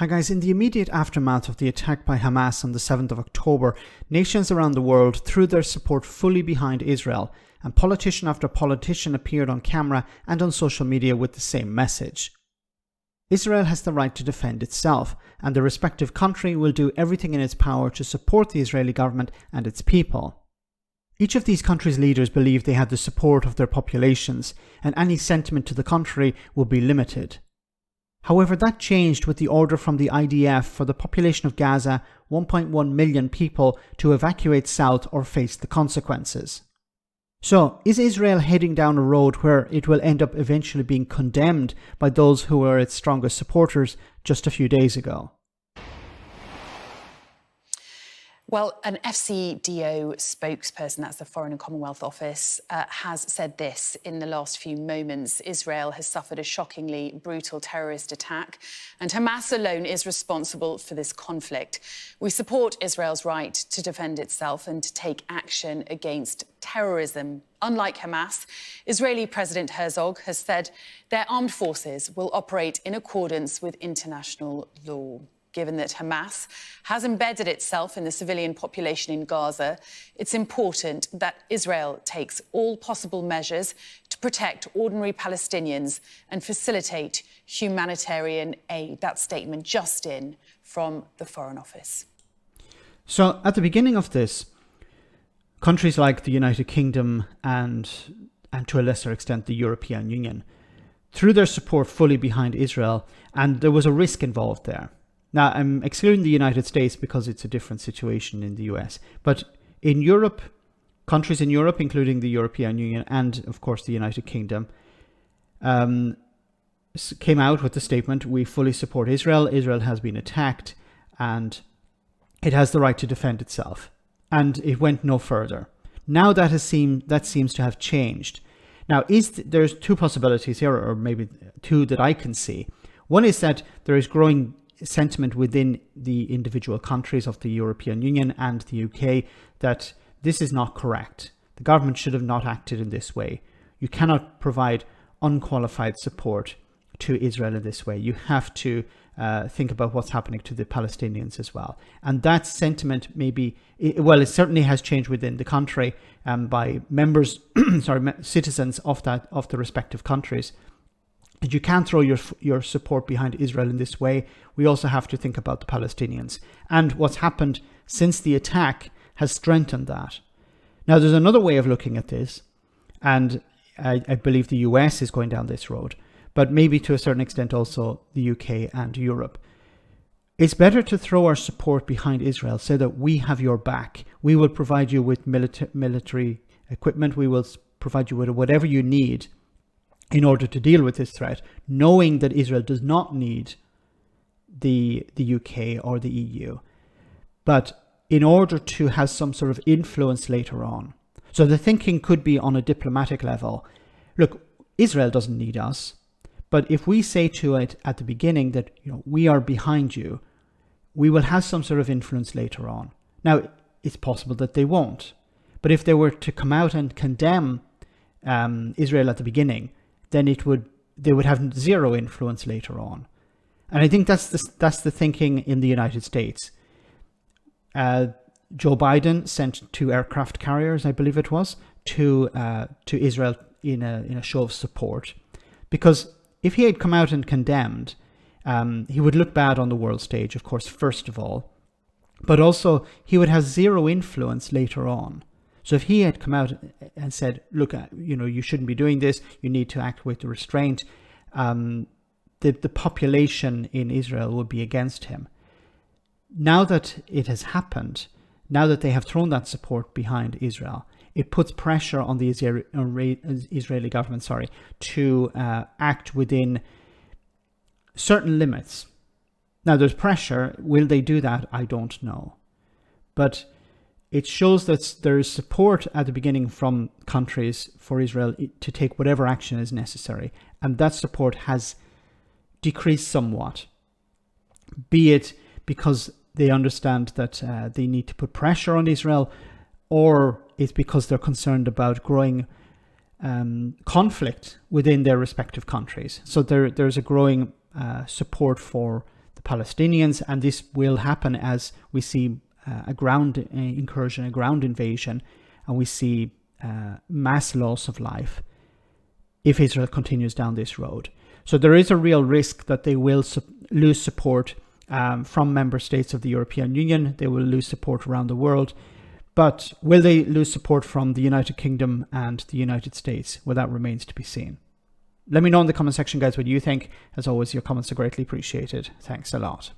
Hi guys, in the immediate aftermath of the attack by Hamas on the 7th of October, nations around the world threw their support fully behind Israel, and politician after politician appeared on camera and on social media with the same message. Israel has the right to defend itself, and the respective country will do everything in its power to support the Israeli government and its people. Each of these countries' leaders believe they had the support of their populations, and any sentiment to the contrary would be limited. However, that changed with the order from the IDF for the population of Gaza, 1.1 million people, to evacuate south or face the consequences. So, is Israel heading down a road where it will end up eventually being condemned by those who were its strongest supporters just a few days ago? Well, an FCDO spokesperson, that's the Foreign and Commonwealth Office, has said this in the last few moments. Israel has suffered a shockingly brutal terrorist attack, and Hamas alone is responsible for this conflict. We support Israel's right to defend itself and to take action against terrorism. Unlike Hamas, Israeli President Herzog has said their armed forces will operate in accordance with international law. Given that Hamas has embedded itself in the civilian population in Gaza, it's important that Israel takes all possible measures to protect ordinary Palestinians and facilitate humanitarian aid. That statement just in from the Foreign Office. So at the beginning of this, countries like the United Kingdom and to a lesser extent the European Union threw their support fully behind Israel, and there was a risk involved there. Now, I'm excluding the United States because it's a different situation in the US. But in Europe, countries in Europe, including the European Union and, of course, the United Kingdom, came out with the statement, we fully support Israel. Israel has been attacked and it has the right to defend itself. And it went no further. Now that seems to have changed. Now, there's two possibilities here, or maybe two that I can see. One is that there is growing sentiment within the individual countries of the European Union and the UK that this is not correct. The government should have not acted in this way. You cannot provide unqualified support to Israel in this way. You have to think about what's happening to the Palestinians as well. And that sentiment it certainly has changed within the country by members, citizens of the respective countries. And you can't throw your support behind Israel in this way. We also have to think about the Palestinians. And what's happened since the attack has strengthened that. Now, there's another way of looking at this, and I believe the US is going down this road, but maybe to a certain extent also the UK and Europe. It's better to throw our support behind Israel so that we have your back. We will provide you with military equipment. We will provide you with whatever you need in order to deal with this threat, knowing that Israel does not need the UK or the EU, but in order to have some sort of influence later on. So the thinking could be on a diplomatic level. Look, Israel doesn't need us, but if we say to it at the beginning that we are behind you, we will have some sort of influence later on. Now, it's possible that they won't, but if they were to come out and condemn Israel at the beginning, then they would have zero influence later on. And I think that's the thinking in the United States. Joe Biden sent 2 aircraft carriers, I believe it was, to Israel in a show of support, because if he had come out and condemned, he would look bad on the world stage, of course, first of all, but also he would have zero influence later on. So if he had come out and said, look, you shouldn't be doing this, you need to act with restraint, the population in Israel would be against him. Now that it has happened, now that they have thrown that support behind Israel, it puts pressure on the Israeli government, to act within certain limits. Now there's pressure. Will they do that? I don't know. But it shows that there is support at the beginning from countries for Israel to take whatever action is necessary. And that support has decreased somewhat, be it because they understand that they need to put pressure on Israel, or it's because they're concerned about growing conflict within their respective countries. So there's a growing support for the Palestinians, and this will happen as we see a ground incursion, a ground invasion, and we see mass loss of life if Israel continues down this road. So there is a real risk that they will lose support from member states of the European Union. They will lose support around the world. But will they lose support from the United Kingdom and the United States? Well, that remains to be seen. Let me know in the comment section, guys, what you think. As always, your comments are greatly appreciated. Thanks a lot.